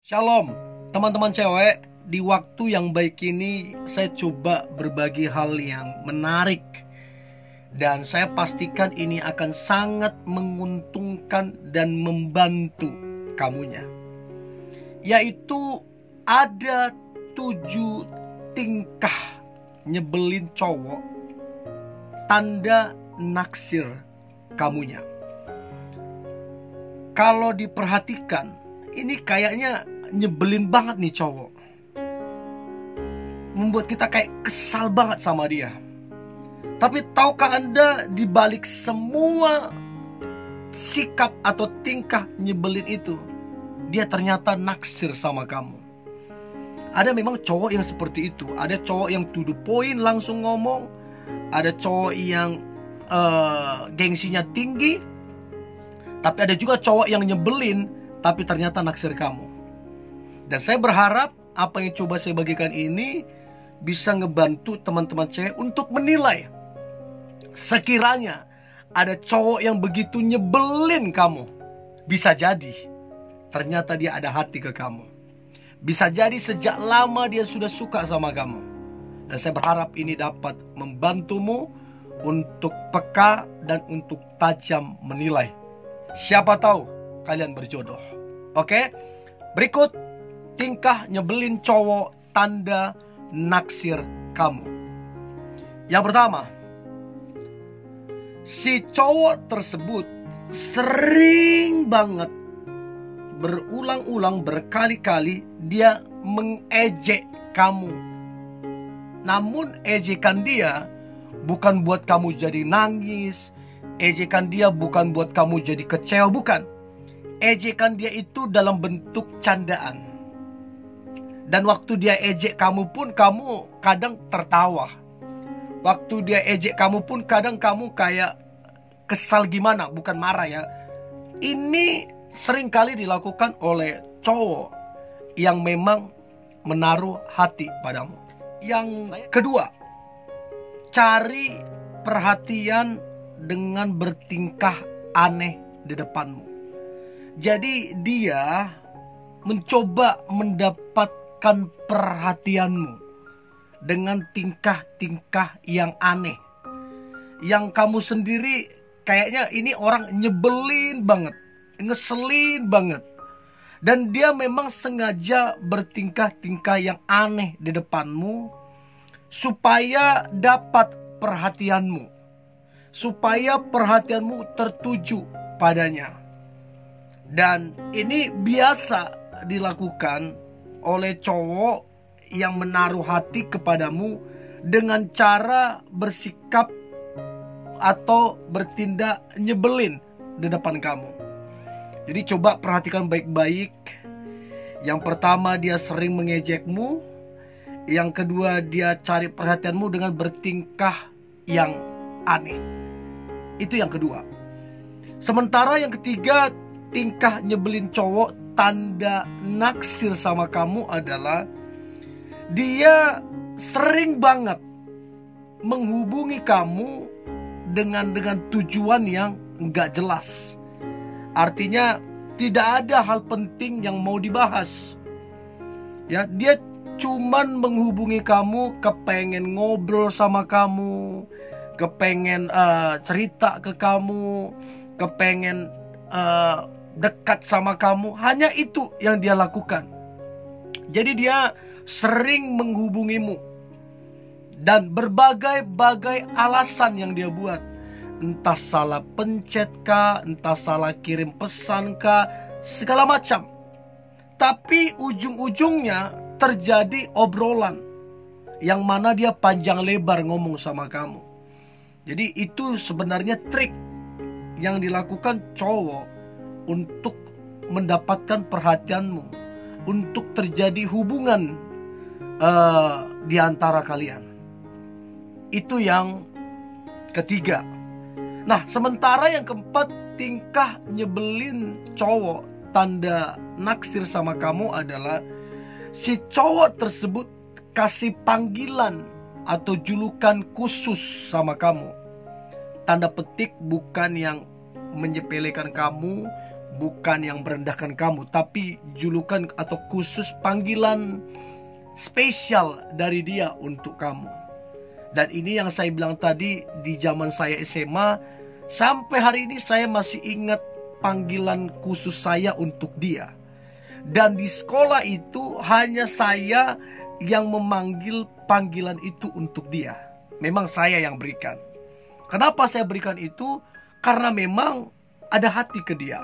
Shalom, teman-teman cewek. Di waktu yang baik ini saya coba berbagi hal yang menarik, dan saya pastikan ini akan sangat menguntungkan dan membantu kamunya. Yaitu ada 7 tingkah nyebelin cowok tanda naksir kamunya. Kalau diperhatikan, ini kayaknya nyebelin banget nih cowok, membuat kita kayak kesal banget sama dia. Tapi tahukah Anda, di balik semua sikap atau tingkah nyebelin itu, dia ternyata naksir sama kamu. Ada memang cowok yang seperti itu. Ada cowok yang to the point langsung ngomong. Ada cowok yang gengsinya tinggi. Tapi ada juga cowok yang nyebelin tapi ternyata naksir kamu. Dan saya berharap apa yang coba saya bagikan ini bisa ngebantu teman-teman cewek untuk menilai. Sekiranya ada cowok yang begitu nyebelin kamu, bisa jadi ternyata dia ada hati ke kamu. Bisa jadi sejak lama dia sudah suka sama kamu. Dan saya berharap ini dapat membantumu untuk peka dan untuk tajam menilai. Siapa tahu kalian berjodoh. Oke? Berikut tingkah nyebelin cowok tanda naksir kamu. Yang pertama, si cowok tersebut sering banget, berulang-ulang, berkali-kali dia mengejek kamu. Namun ejekan dia bukan buat kamu jadi nangis. Ejekan dia bukan buat kamu jadi kecewa, bukan. Ejekan dia itu dalam bentuk candaan. Dan waktu dia ejek kamu pun kamu kadang tertawa. Waktu dia ejek kamu pun kadang kamu kayak kesal gimana, bukan marah ya. Ini sering kali dilakukan oleh cowok yang memang menaruh hati padamu. Yang kedua, cari perhatian dengan bertingkah aneh di depanmu. Jadi dia mencoba mendapatkan perhatianmu dengan tingkah-tingkah yang aneh, yang kamu sendiri kayaknya ini orang nyebelin banget, ngeselin banget. Dan dia memang sengaja bertingkah-tingkah yang aneh di depanmu supaya dapat perhatianmu, supaya perhatianmu tertuju padanya. Dan ini biasa dilakukan oleh cowok yang menaruh hati kepadamu dengan cara bersikap atau bertindak nyebelin di depan kamu. Jadi coba perhatikan baik-baik. Yang pertama, dia sering mengejekmu. Yang kedua, dia cari perhatianmu dengan bertingkah yang aneh. Itu yang kedua. Sementara yang ketiga, tingkah nyebelin cowok tanda naksir sama kamu adalah dia sering banget menghubungi kamu dengan tujuan yang nggak jelas. Artinya tidak ada hal penting yang mau dibahas. Ya, dia cuman menghubungi kamu kepengen ngobrol sama kamu, kepengen cerita ke kamu, kepengen dekat sama kamu. Hanya itu yang dia lakukan. Jadi dia sering menghubungimu dan berbagai-bagai alasan yang dia buat. Entah salah pencet kah, entah salah kirim pesan kah, segala macam. Tapi ujung-ujungnya terjadi obrolan yang mana dia panjang lebar ngomong sama kamu. Jadi itu sebenarnya trik yang dilakukan cowok untuk mendapatkan perhatianmu, untuk terjadi hubungan di antara kalian. Itu yang ketiga. Nah, sementara yang keempat, tingkah nyebelin cowok tanda naksir sama kamu adalah si cowok tersebut kasih panggilan atau julukan khusus sama kamu. Tanda petik bukan yang menyepelekan kamu, bukan yang merendahkan kamu, tapi julukan atau khusus panggilan spesial dari dia untuk kamu. Dan ini yang saya bilang tadi, di zaman saya SMA, sampai hari ini saya masih ingat panggilan khusus saya untuk dia. Dan di sekolah itu hanya saya yang memanggil panggilan itu untuk dia. Memang saya yang berikan. Kenapa saya berikan itu? Karena memang ada hati ke dia.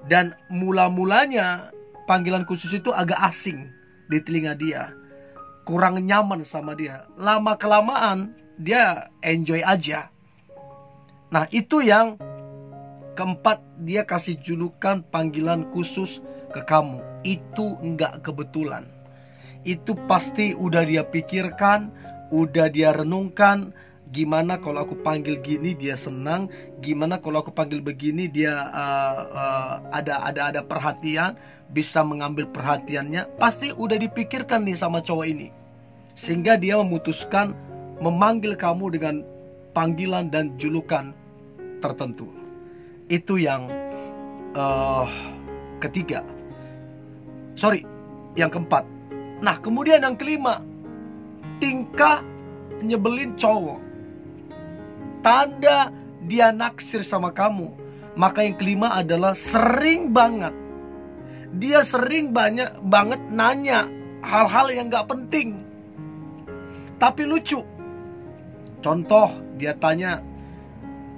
Dan mula-mulanya panggilan khusus itu agak asing di telinga dia. Kurang nyaman sama dia. Lama-kelamaan dia enjoy aja. Nah, itu yang keempat, dia kasih julukan panggilan khusus ke kamu. Itu enggak kebetulan. Itu pasti udah dia pikirkan, udah dia renungkan. Gimana kalau aku panggil gini dia senang, gimana kalau aku panggil begini dia ada perhatian, bisa mengambil perhatiannya. Pasti udah dipikirkan nih sama cowok ini, sehingga dia memutuskan memanggil kamu dengan panggilan dan julukan tertentu. Itu yang yang keempat. Nah, kemudian yang kelima, tingkah nyebelin cowok. Tanda dia naksir sama kamu. Maka yang kelima adalah sering banget. Dia sering banget nanya hal-hal yang gak penting, tapi lucu. Contoh, dia tanya,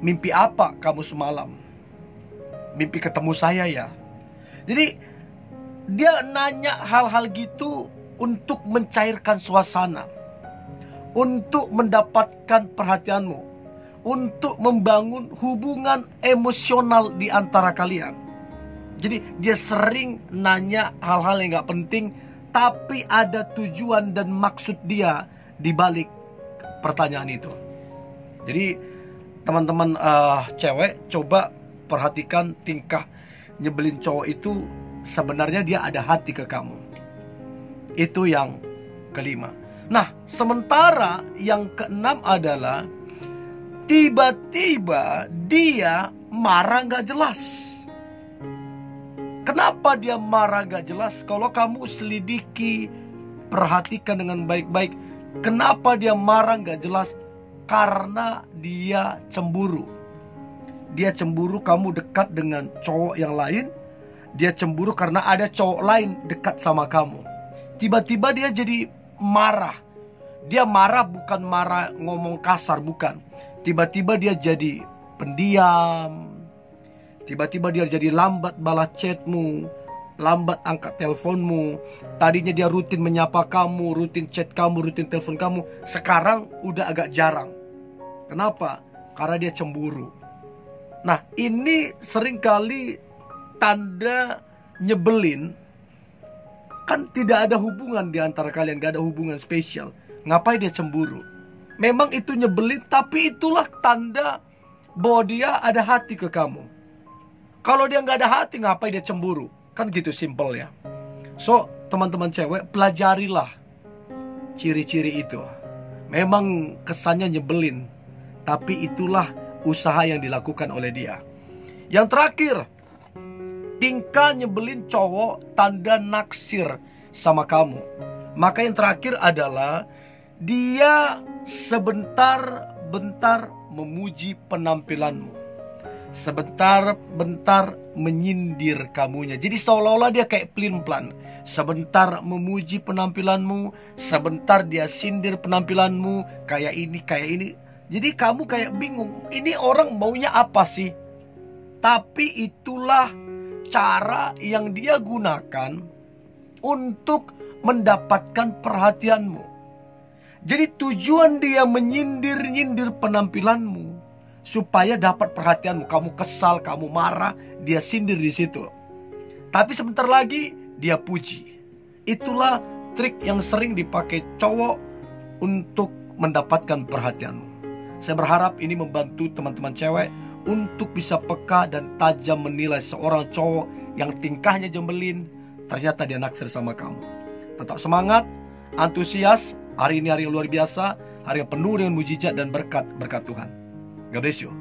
mimpi apa kamu semalam? Mimpi ketemu saya ya. Jadi dia nanya hal-hal gitu untuk mencairkan suasana, untuk mendapatkan perhatianmu, untuk membangun hubungan emosional di antara kalian. Jadi dia sering nanya hal-hal yang gak penting, tapi ada tujuan dan maksud dia di balik pertanyaan itu. Jadi teman-teman cewek, coba perhatikan tingkah nyebelin cowok itu. Sebenarnya dia ada hati ke kamu. Itu yang kelima. Nah, sementara yang keenam adalah tiba-tiba dia marah gak jelas. Kenapa dia marah gak jelas? Kalau kamu selidiki, perhatikan dengan baik-baik, kenapa dia marah gak jelas? Karena dia cemburu. Dia cemburu kamu dekat dengan cowok yang lain. Dia cemburu karena ada cowok lain dekat sama kamu. Tiba-tiba dia jadi marah. Dia marah bukan marah ngomong kasar, bukan. Tiba-tiba dia jadi pendiam. Tiba-tiba dia jadi lambat balas chatmu, lambat angkat teleponmu. Tadinya dia rutin menyapa kamu, rutin chat kamu, rutin telepon kamu. Sekarang udah agak jarang. Kenapa? Karena dia cemburu. Nah, ini seringkali tanda nyebelin. Kan tidak ada hubungan di antara kalian, gak ada hubungan spesial. Ngapain dia cemburu? Memang itu nyebelin, tapi itulah tanda bahwa dia ada hati ke kamu. Kalau dia gak ada hati, ngapain dia cemburu? Kan gitu simple ya. So, teman-teman cewek, pelajarilah ciri-ciri itu. Memang kesannya nyebelin, tapi itulah usaha yang dilakukan oleh dia. Yang terakhir, tingkah nyebelin cowok tanda naksir sama kamu. Maka yang terakhir adalah dia sebentar-bentar memuji penampilanmu, sebentar-bentar menyindir kamunya. Jadi seolah-olah dia kayak pelin-pelan. Sebentar memuji penampilanmu, sebentar dia sindir penampilanmu, kayak ini, kayak ini. Jadi kamu kayak bingung, ini orang maunya apa sih? Tapi itulah cara yang dia gunakan untuk mendapatkan perhatianmu. Jadi tujuan dia menyindir-nyindir penampilanmu supaya dapat perhatianmu. Kamu kesal, kamu marah, dia sindir di situ. Tapi sebentar lagi dia puji. Itulah trik yang sering dipakai cowok untuk mendapatkan perhatianmu. Saya berharap ini membantu teman-teman cewek untuk bisa peka dan tajam menilai seorang cowok yang tingkahnya jembelin, ternyata dia naksir sama kamu. Tetap semangat, antusias. Hari ini hari yang luar biasa, hari yang penuh dengan mujizat dan berkat Tuhan. God bless you.